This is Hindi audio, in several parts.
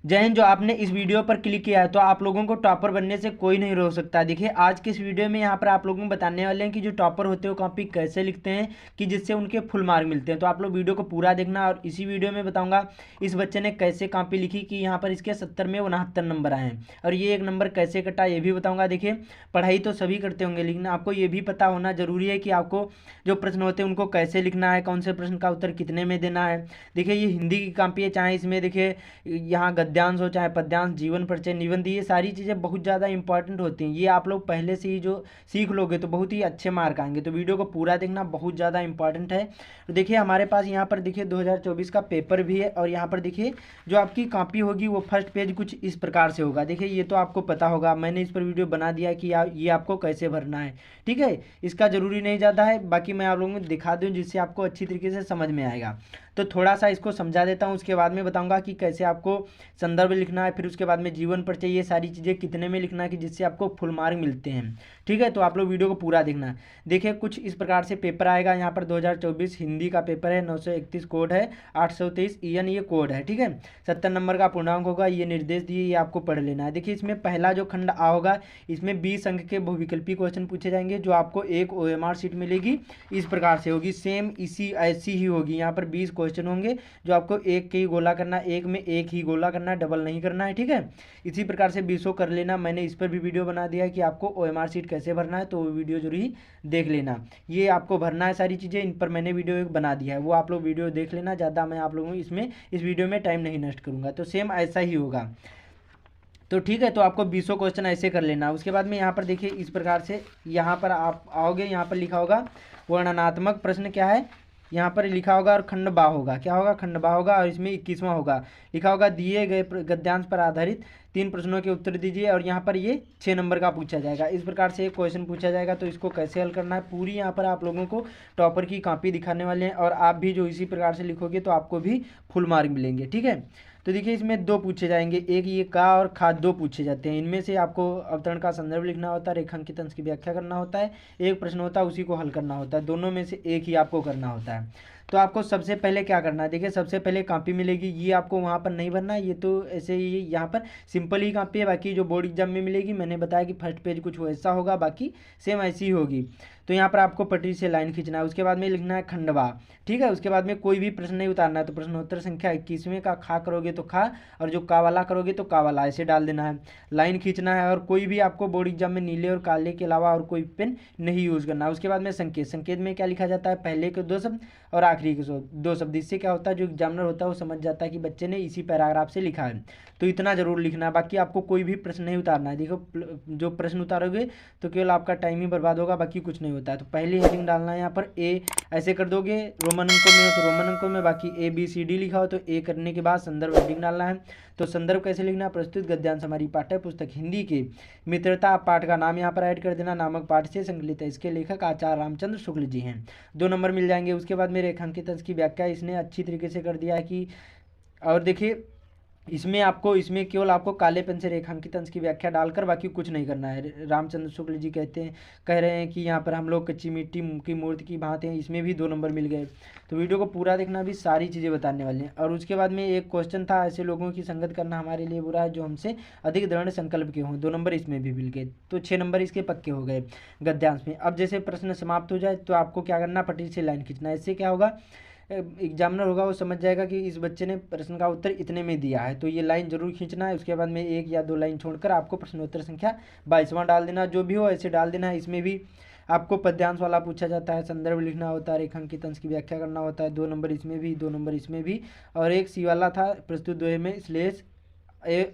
जय हिंद। जो आपने इस वीडियो पर क्लिक किया है तो आप लोगों को टॉपर बनने से कोई नहीं रोक सकता। देखिए आज के इस वीडियो में यहाँ पर आप लोगों को बताने वाले हैं कि जो टॉपर होते हैं वो कॉपी कैसे लिखते हैं कि जिससे उनके फुल मार्क मिलते हैं। तो आप लोग वीडियो को पूरा देखना। और इसी वीडियो में बताऊंगा इस बच्चे ने कैसे कॉपी लिखी कि यहाँ पर इसके 70 में 69 नंबर आए हैं, और ये एक नंबर कैसे कटा ये भी बताऊँगा। देखिए पढ़ाई तो सभी करते होंगे, लेकिन आपको ये भी पता होना जरूरी है कि आपको जो प्रश्न होते हैं उनको कैसे लिखना है, कौन से प्रश्न का उत्तर कितने में देना है। देखिए ये हिंदी की कॉपी है, चाहे इसमें देखिए यहाँ गद्यांश हो चाहे पद्यांश, जीवन परिचय, निबंध, ये सारी चीज़ें बहुत ज़्यादा इंपॉर्टेंट होती हैं। ये आप लोग पहले से ही जो सीख लोगे तो बहुत ही अच्छे मार्क आएंगे। तो वीडियो को पूरा देखना, बहुत ज़्यादा इंपॉर्टेंट है। तो देखिए हमारे पास यहाँ पर देखिए 2024 का पेपर भी है, और यहाँ पर देखिए जो आपकी कॉपी होगी वो फर्स्ट पेज कुछ इस प्रकार से होगा। देखिए ये तो आपको पता होगा, मैंने इस पर वीडियो बना दिया कि ये आपको कैसे भरना है। ठीक है, इसका ज़रूरी नहीं ज़्यादा है, बाकी मैं आप लोगों को दिखा दूँ जिससे आपको अच्छी तरीके से समझ में आएगा। तो थोड़ा सा इसको समझा देता हूँ, उसके बाद में बताऊंगा कि कैसे आपको संदर्भ लिखना है, फिर उसके बाद में जीवन परिचय, ये सारी चीज़ें कितने में लिखना है कि जिससे आपको फुल मार्क मिलते हैं। ठीक है, तो आप लोग वीडियो को पूरा देखना। देखिए कुछ इस प्रकार से पेपर आएगा। यहाँ पर 2024 हिंदी का पेपर है, 931 कोड है, 823 EN ये कोड है। ठीक है, 70 नंबर का पूर्णांक होगा, ये निर्देश दिए, ये आपको पढ़ लेना है। देखिए इसमें पहला जो खंड आ होगा, इसमें 20 अंक के बहुविकल्पी क्वेश्चन पूछे जाएंगे, जो आपको एक OMR शीट मिलेगी, इस प्रकार से होगी, सेम इसी ऐसी ही होगी। यहाँ पर 20 क्वेश्चन होंगे जो आपको एक के ही गोला करना है, एक में एक ही गोला करना है, डबल नहीं करना है। ठीक है, इसी प्रकार से 20 कर लेना। मैंने इस पर भी वीडियो बना दिया है कि आपको OMR शीट कैसे भरना है, तो वो वीडियो जरूर ही देख लेना। ये आपको भरना है सारी चीज़ें, इन पर मैंने वीडियो एक बना दिया है, वो आप लोग वीडियो देख लेना। ज़्यादा मैं आप लोगों को इस वीडियो में टाइम नहीं नष्ट करूँगा। तो सेम ऐसा ही होगा। तो ठीक है, तो आपको 20 क्वेश्चन ऐसे कर लेना। उसके बाद में यहाँ पर देखिए इस प्रकार से यहाँ पर आप आओगे, यहाँ पर लिखा होगा वर्णनात्मक प्रश्न क्या है, यहाँ पर लिखा होगा, और खंड बा होगा, क्या होगा, खंड बा होगा, और इसमें 21वां होगा। लिखा होगा दिए गए गद्यांश पर आधारित 3 प्रश्नों के उत्तर दीजिए, और यहाँ पर ये 6 नंबर का पूछा जाएगा। इस प्रकार से एक क्वेश्चन पूछा जाएगा, तो इसको कैसे हल करना है पूरी यहाँ पर आप लोगों को टॉपर की कॉपी दिखाने वाले हैं, और आप भी जो इसी प्रकार से लिखोगे तो आपको भी फुल मार्क मिलेंगे। ठीक है, तो देखिए इसमें 2 पूछे जाएंगे, एक ये का और खा 2 पूछे जाते हैं। इनमें से आपको अवतरण का संदर्भ लिखना होता है, रेखांकित अंश की व्याख्या करना होता है, एक प्रश्न होता है उसी को हल करना होता है। दोनों में से एक ही आपको करना होता है। तो आपको सबसे पहले क्या करना है, देखिए सबसे पहले कॉपी मिलेगी, ये आपको वहाँ पर नहीं भरना है, ये तो ऐसे ही यहाँ पर सिंपल ही कॉपी है। बाकी जो बोर्ड एग्जाम में मिलेगी, मैंने बताया कि फर्स्ट पेज कुछ वैसा होगा, बाकी सेम ऐसी ही होगी। तो यहाँ पर आपको पटरी से लाइन खींचना है, उसके बाद में लिखना है खंडवा। ठीक है, उसके बाद में कोई भी प्रश्न नहीं उतारना है। तो प्रश्नोत्तर संख्या 21वें का खा करोगे तो खा, और जो का वाला करोगे तो का वाला, ऐसे डाल देना है, लाइन खींचना है। और कोई भी आपको बोर्ड एग्जाम में नीले और काले के अलावा और कोई पेन नहीं यूज़ करना है। उसके बाद में संकेत, संकेत में क्या लिखा जाता है, पहले के 2 शब्द और आखिरी के 2 शब्द। इससे क्या होता है, जो एग्जामिनर होता है वो समझ जाता है कि बच्चे ने इसी पैराग्राफ से लिखा है। तो इतना जरूर लिखना है, बाकी आपको कोई भी प्रश्न नहीं उतारना है। देखो जो प्रश्न उतारोगे तो केवल आपका टाइम ही बर्बाद होगा, बाकी कुछ नहीं होता है। तो पहली हेडिंग डालना है यहाँ पर ए, ऐसे कर दोगे, रोमन अंकों में हो तो रोमन अंकों में, बाकी ABCD लिखा हो तो ए करने के बाद संदर्भ हेडिंग डालना है। तो संदर्भ कैसे लिखना है, प्रस्तुत गद्यांश हमारी पाठ्य पुस्तक हिंदी के मित्रता, पाठ का नाम यहाँ पर ऐड कर देना, नामक पाठ से संकलित है, इसके लेखक आचार्य रामचंद्र शुक्ल जी हैं, 2 नंबर मिल जाएंगे। उसके बाद में रेखांकित अंश की व्याख्या इसने अच्छी तरीके से कर दिया है कि, और देखिए इसमें केवल आपको काले पेन से रेखांकित अंश की व्याख्या डालकर बाकी कुछ नहीं करना है। रामचंद्र शुक्ल जी कह रहे हैं कि यहाँ पर हम लोग कच्ची मिट्टी की मूर्ति की भांति हैं, इसमें भी 2 नंबर मिल गए। तो वीडियो को पूरा देखना, भी सारी चीज़ें बताने वाले हैं। और उसके बाद में एक क्वेश्चन था, ऐसे लोगों की संगत करना हमारे लिए बुरा है जो हमसे अधिक दृढ़ संकल्प के हों, 2 नंबर इसमें भी मिल गए। तो 6 नंबर इसके पक्के हो गए गद्यांश में। अब जैसे प्रश्न समाप्त हो जाए तो आपको क्या करना, पटरी से लाइन खींचना है। इससे क्या होगा, एग्जामिनर होगा वो समझ जाएगा कि इस बच्चे ने प्रश्न का उत्तर इतने में दिया है, तो ये लाइन जरूर खींचना है। उसके बाद में 1 या 2 लाइन छोड़कर आपको प्रश्नोत्तर संख्या 22वां डाल देना, जो भी हो ऐसे डाल देना है। इसमें भी आपको पद्यांश वाला पूछा जाता है, संदर्भ लिखना होता है, रेखांकित अंश की व्याख्या करना होता है, 2 नंबर इसमें भी, 2 नंबर इसमें भी, और एक सी वाला था प्रस्तुत द्वय में स्लेश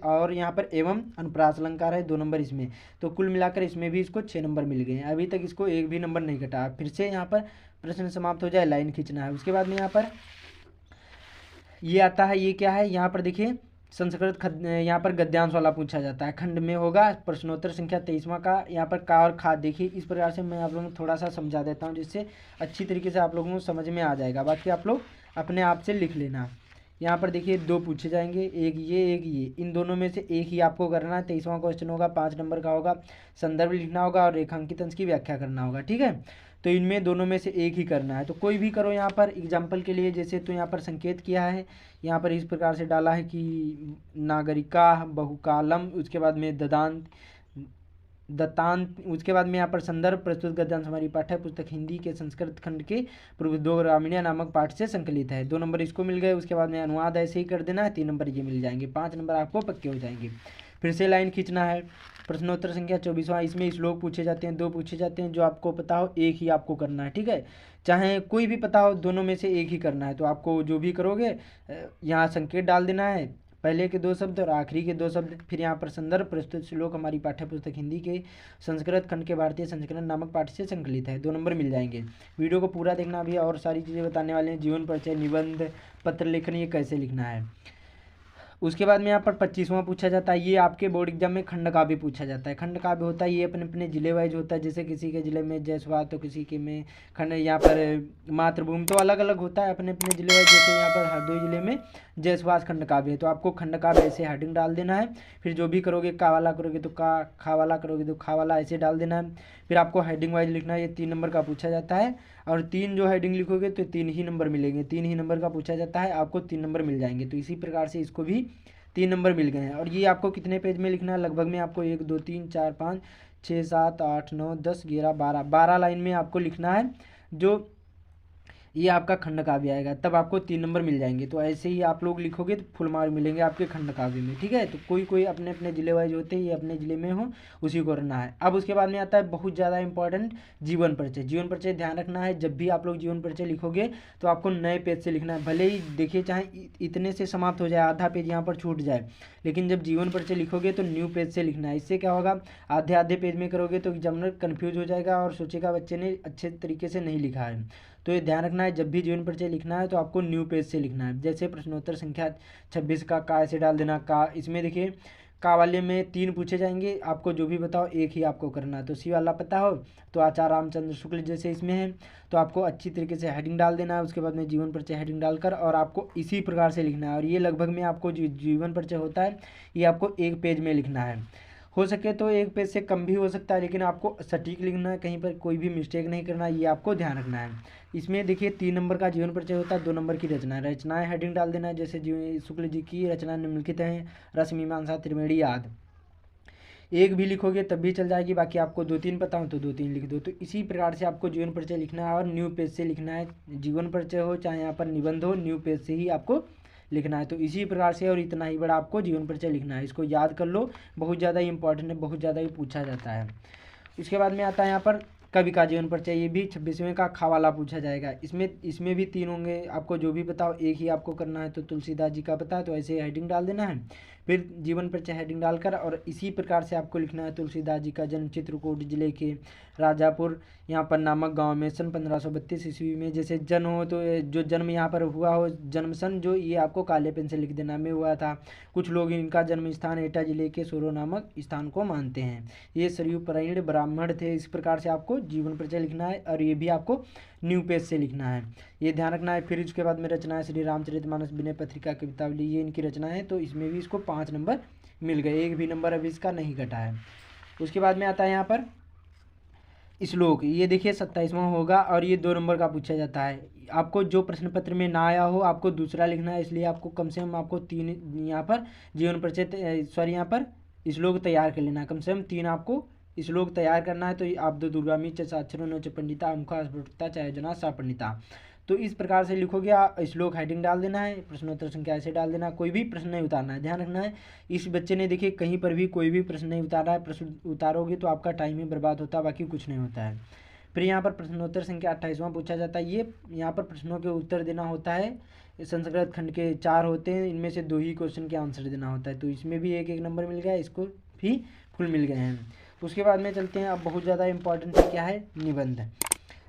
और यहाँ पर एवं अनुप्रास अलंकार है, 2 नंबर इसमें। तो कुल मिलाकर इसमें भी इसको 6 नंबर मिल गए हैं। अभी तक इसको एक भी नंबर नहीं कटा। फिर से यहाँ पर प्रश्न समाप्त हो जाए, लाइन खींचना है। उसके बाद में यहाँ पर ये आता है, ये क्या है, यहाँ पर देखिए संस्कृत यहाँ पर गद्यांश वाला पूछा जाता है, खंड में होगा, प्रश्नोत्तर संख्या 23वां का। यहाँ पर का और खा देखिए इस प्रकार से मैं आप लोगों को थोड़ा सा समझा देता हूँ, जिससे अच्छी तरीके से आप लोगों को समझ में आ जाएगा। बाकी आप लोग अपने आप से लिख लेना। यहाँ पर देखिए 2 पूछे जाएंगे, एक ये, इन दोनों में से एक ही आपको करना है। 23वां क्वेश्चन होगा, 5 नंबर का होगा, संदर्भ लिखना होगा और रेखांकित अंश की व्याख्या करना होगा। ठीक है, तो इनमें दोनों में से एक ही करना है। तो कोई भी करो यहाँ पर एग्जाम्पल के लिए, जैसे तो यहाँ पर संकेत किया है, यहाँ पर इस प्रकार से डाला है कि नागरिका बहुकालम, उसके बाद में ददांत दत्तांत, उसके बाद में यहाँ पर संदर्भ प्रस्तुत गद्यांश हमारी पाठ्य पुस्तक हिंदी के संस्कृत खंड के पूर्व 2 ग्रामीण नामक पाठ से संकलित है। 2 नंबर इसको मिल गए। उसके बाद में अनुवाद ऐसे ही कर देना है, 3 नंबर ये मिल जाएंगे, 5 नंबर आपको पक्के हो जाएंगे। फिर से लाइन खींचना है। प्रश्नोत्तर संख्या 24वां, इसमें श्लोक पूछे जाते हैं, 2 पूछे जाते हैं। जो आपको पता हो एक ही आपको करना है, ठीक है, चाहे कोई भी पता हो, दोनों में से एक ही करना है। तो आपको जो भी करोगे यहाँ संकेत डाल देना है, पहले के 2 शब्द और आखिरी के 2 शब्द। फिर यहाँ पर संदर्भ प्रस्तुत श्लोक हमारी पाठ्य पुस्तक हिंदी के संस्कृत खंड के भारतीय संस्करण नामक पाठ से संकलित है, 2 नंबर मिल जाएंगे। वीडियो को पूरा देखना भी, और सारी चीज़ें बताने वाले हैं, जीवन परिचय, निबंध, पत्र लेखन, ये कैसे लिखना है। उसके बाद में यहाँ पर 25वां पूछा जाता है, ये आपके बोर्ड एग्जाम में खंड काव्य पूछा जाता है। खंड काव्य होता है ये अपने अपने जिले वाइज होता है, जैसे किसी के जिले में जयसवाल तो किसी के में खंड, यहाँ पर मातृभूमि, तो अलग अलग होता है अपने अपने जिले वाइज। जैसे यहाँ पर हरदोई जिले में जयसवाल खंड काव्य है, तो आपको खंड काव्य ऐसे हेडिंग डाल देना है। फिर जो भी करोगे, का वाला करोगे तो का, खा वाला करोगे तो खा वाला, ऐसे डाल देना है। फिर आपको हेडिंग वाइज लिखना है, ये 3 नंबर का पूछा जाता है, और 3 जो हेडिंग लिखोगे तो 3 ही नंबर मिलेंगे, 3 ही नंबर का पूछा जाता है, आपको 3 नंबर मिल जाएंगे। तो इसी प्रकार से इसको भी 3 नंबर मिल गए हैं। और ये आपको कितने पेज में लिखना है, लगभग में आपको 1 2 3 4 5 6 7 8 9 10 11 12 लाइन में आपको लिखना है, जो ये आपका खंड काव्य आएगा, तब आपको 3 नंबर मिल जाएंगे। तो ऐसे ही आप लोग लिखोगे तो फुल मार्क मिलेंगे आपके खंड काव्य में, ठीक है। तो कोई कोई अपने अपने जिले वाइज होते हैं, ये अपने जिले में हो उसी को करना है। अब उसके बाद में आता है बहुत ज़्यादा इंपॉर्टेंट जीवन परिचय। जीवन परिचय ध्यान रखना है, जब भी आप लोग जीवन परिचय लिखोगे तो आपको नए पेज से लिखना है। भले ही देखिए चाहे इतने से समाप्त हो जाए, आधा पेज यहाँ पर छूट जाए, लेकिन जब जीवन परिचय लिखोगे तो न्यू पेज से लिखना है। इससे क्या होगा, आधे आधे पेज में करोगे तो एग्जामिनर कन्फ्यूज हो जाएगा और सोचेगा बच्चे ने अच्छे तरीके से नहीं लिखा है। तो ये ध्यान रखना है, जब भी जीवन परिचय लिखना है तो आपको न्यू पेज से लिखना है। जैसे प्रश्नोत्तर संख्या 26 का ऐसे डाल देना का, इसमें देखिए का वाले में 3 पूछे जाएंगे, आपको जो भी बताओ एक ही आपको करना है। तो सी वाला पता हो तो आचार्य रामचंद्र शुक्ल जैसे इसमें है, तो आपको अच्छी तरीके से हेडिंग डाल देना है। उसके बाद में जीवन परिचय हेडिंग डालकर और आपको इसी प्रकार से लिखना है। और ये लगभग में आपको जो जीवन परिचय होता है ये आपको 1 पेज में लिखना है, हो सके तो 1 पेज से कम भी हो सकता है, लेकिन आपको सटीक लिखना है, कहीं पर कोई भी मिस्टेक नहीं करना है, ये आपको ध्यान रखना है। इसमें देखिए 3 नंबर का जीवन परिचय होता है, 2 नंबर की रचनाएं हेडिंग डाल देना है। जैसे शुक्ल जी की रचना निम्नलिखित हैं, रस मीमांसा त्रिवेणी आदि। 1 भी लिखोगे तब भी चल जाएगी, बाकी आपको 2-3 पता हो तो 2-3 लिख दो। तो इसी प्रकार से आपको जीवन परिचय लिखना है और न्यू पेज से लिखना है। जीवन परिचय हो चाहे यहाँ पर निबंध हो, न्यू पेज से ही आपको लिखना है। तो इसी प्रकार से, और इतना ही बड़ा आपको जीवन परिचय लिखना है। इसको याद कर लो, बहुत ज़्यादा ही इंपॉर्टेंट है, बहुत ज़्यादा ही पूछा जाता है। उसके बाद में आता है यहाँ पर कवि का जीवन परिचय, ये भी 26वें का खवाला पूछा जाएगा। इसमें भी 3 होंगे, आपको जो भी बताओ एक ही आपको करना है। तो तुलसीदास जी का पता है तो ऐसे हेडिंग डाल देना है, फिर जीवन परिचय हेडिंग डालकर, और इसी प्रकार से आपको लिखना है तुलसीदास जी का जन्म चित्रकूट जिले के राजापुर यहाँ पर नामक गांव में सन 1532 ईस्वी में। जैसे जन्म हो तो जो जन्म यहाँ पर हुआ हो, जन्म सन जो ये आपको काले पेन से लिख देना में हुआ था। कुछ लोग इनका जन्म स्थान एटा जिले के सोरो नामक स्थान को मानते हैं। ये सरयू परायण ब्राह्मण थे। इस प्रकार से आपको जीवन परिचय लिखना है, और ये भी आपको न्यू पेज से लिखना है, ये ध्यान रखना है। फिर उसके बाद में रचना है श्री रामचरितमानस विनय पत्रिका कवितावली, ये इनकी रचना है। तो इसमें भी इसको 5 नंबर मिल गए, 1 भी नंबर अभी इसका नहीं घटा है। उसके बाद में आता है यहाँ पर श्लोक, ये देखिए 27वां होगा, और ये 2 नंबर का पूछा जाता है। आपको जो प्रश्न पत्र में ना आया हो आपको दूसरा लिखना है, इसलिए आपको कम से कम आपको 3 यहाँ पर जीवन परिचय यहाँ पर श्लोक तैयार कर लेना, कम से कम 3 आपको श्लोक तैयार करना है। तो आप दो दुर्गामी च साक्षरो न च पंडिता मुखा स्फुटता चाहे जना सा पंडिता। तो इस प्रकार से लिखोगे, श्लोक हेडिंग डाल देना है, प्रश्नोत्तर संख्या ऐसे डाल देना, कोई भी प्रश्न नहीं उतारना है, ध्यान रखना है। इस बच्चे ने देखिए कहीं पर भी कोई भी प्रश्न नहीं उतारा है, प्रश्न उतारोगे तो आपका टाइम ही बर्बाद होता है, बाकी कुछ नहीं होता है। फिर यहाँ पर प्रश्नोत्तर संख्या 28वां पूछा जाता है। ये यहाँ पर प्रश्नों के उत्तर देना होता है, संस्कृत खंड के 4 होते हैं, इनमें से 2 ही क्वेश्चन के आंसर देना होता है। तो इसमें भी 1-1 नंबर मिल गया, इसको भी फुल मिल गए हैं। उसके बाद में चलते हैं, अब बहुत ज़्यादा इंपॉर्टेंट है क्या है, निबंध।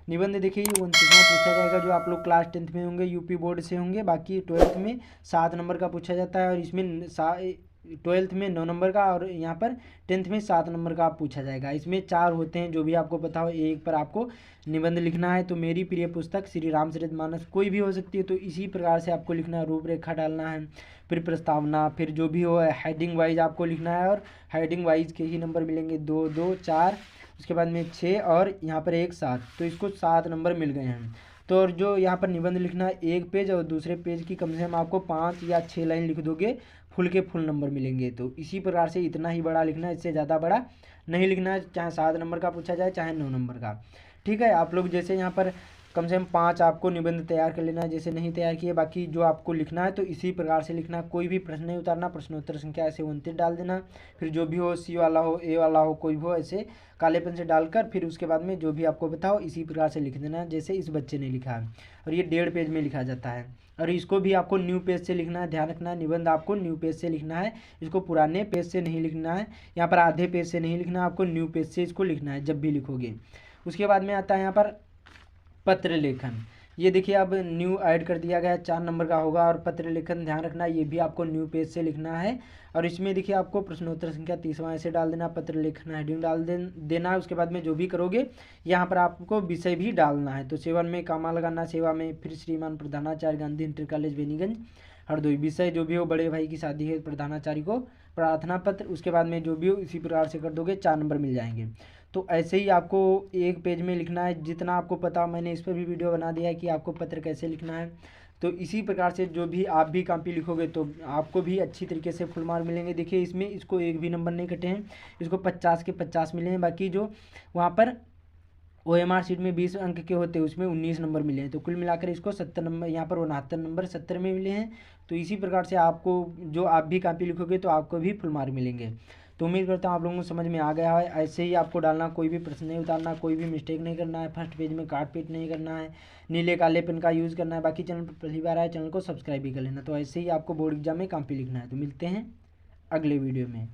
निबंध देखिए 29वां पूछा जाएगा, जो आप लोग क्लास 10th में होंगे, यूपी बोर्ड से होंगे, बाकी 12th में 7 नंबर का पूछा जाता है। और इसमें ट्वेल्थ में 9 नंबर का और यहाँ पर 10th में 7 नंबर का पूछा जाएगा। इसमें 4 होते हैं, जो भी आपको पता हो। एक पर आपको निबंध लिखना है। तो मेरी प्रिय पुस्तक श्री रामचरितमानस कोई भी हो सकती है। तो इसी प्रकार से आपको लिखना है, रूपरेखा डालना है, फिर प्रस्तावना, फिर जो भी हो हेडिंग वाइज आपको लिखना है। और हेडिंग वाइज के ही नंबर मिलेंगे, 2 2 4, उसके बाद में 6 और यहाँ पर 1 7। तो इसको 7 नंबर मिल गए हैं। तो और जो यहाँ पर निबंध लिखना है एक पेज और दूसरे पेज की कम से कम आपको 5 या 6 लाइन लिख दोगे, फुल के फुल नंबर मिलेंगे। तो इसी प्रकार से इतना ही बड़ा लिखना है, इससे ज़्यादा बड़ा नहीं लिखना है, चाहे 7 नंबर का पूछा जाए चाहे 9 नंबर का। ठीक है, आप लोग जैसे यहाँ पर कम से कम 5 आपको निबंध तैयार कर लेना है, जैसे नहीं तैयार किए बाकी जो आपको लिखना है तो इसी प्रकार से लिखना। कोई भी प्रश्न नहीं उतारना, प्रश्नोत्तर संख्या ऐसे 29 डाल देना। फिर जो भी हो, सी वाला हो, ए वाला हो, कोई भी हो, ऐसे काले पेन से डालकर फिर उसके बाद में जो भी आपको पता हो इसी प्रकार से लिख देना, जैसे इस बच्चे ने लिखा है। और ये 1.5 पेज में लिखा जाता है। और इसको भी आपको न्यू पेज से लिखना है, ध्यान रखना, निबंध आपको न्यू पेज से लिखना है, इसको पुराने पेज से नहीं लिखना है। यहाँ पर आधे पेज से नहीं लिखना, आपको न्यू पेज से इसको लिखना है जब भी लिखोगे। उसके बाद में आता है यहाँ पर पत्र लेखन। ये देखिए अब न्यू ऐड कर दिया गया है, 4 नंबर का होगा। और पत्र लेखन ध्यान रखना, ये भी आपको न्यू पेज से लिखना है। और इसमें देखिए आपको प्रश्नोत्तर संख्या 30वां ऐसे डाल देना, पत्र लेखन हेडिंग डाल देना। उसके बाद में जो भी करोगे यहाँ पर आपको विषय भी डालना है। तो सेवन में कामा लगाना, सेवा में, फिर श्रीमान प्रधानाचार्य गांधी इंटर कॉलेज बेनीगंज हरदोई। विषय जो भी हो, बड़े भाई की शादी है प्रधानाचार्य को, प्रार्थना पत्र। उसके बाद में जो भी हो इसी प्रकार से कर दोगे, 4 नंबर मिल जाएंगे। तो ऐसे ही आपको एक पेज में लिखना है, जितना आपको पता। मैंने इस पर भी वीडियो बना दिया है कि आपको पत्र कैसे लिखना है। तो इसी प्रकार से जो भी आप भी कॉपी लिखोगे तो आपको भी अच्छी तरीके से फुल मार्क मिलेंगे। देखिए इसमें इसको एक भी नंबर नहीं कटे हैं, इसको 50 के 50 मिले हैं। बाकी जो वहाँ पर OMR शीट में 20 अंक के होते हैं उसमें 19 नंबर मिले हैं। तो कुल मिलाकर इसको 70 नंबर, यहाँ पर 69 नंबर 70 में मिले हैं। तो इसी प्रकार से आपको जो आप भी कॉपी लिखोगे तो आपको भी फुल मार्क मिलेंगे। तो उम्मीद करता हूँ आप लोगों को समझ में आ गया है। ऐसे ही आपको डालना, कोई भी प्रश्न नहीं उतारना, कोई भी मिस्टेक नहीं करना है, फर्स्ट पेज में काट पीट नहीं करना है, नीले काले पेन का यूज़ करना है। बाकी चैनल पर पहली बार आए, चैनल को सब्सक्राइब भी कर लेना। तो ऐसे ही आपको बोर्ड एग्जाम में कॉपी लिखना है। तो मिलते हैं अगले वीडियो में।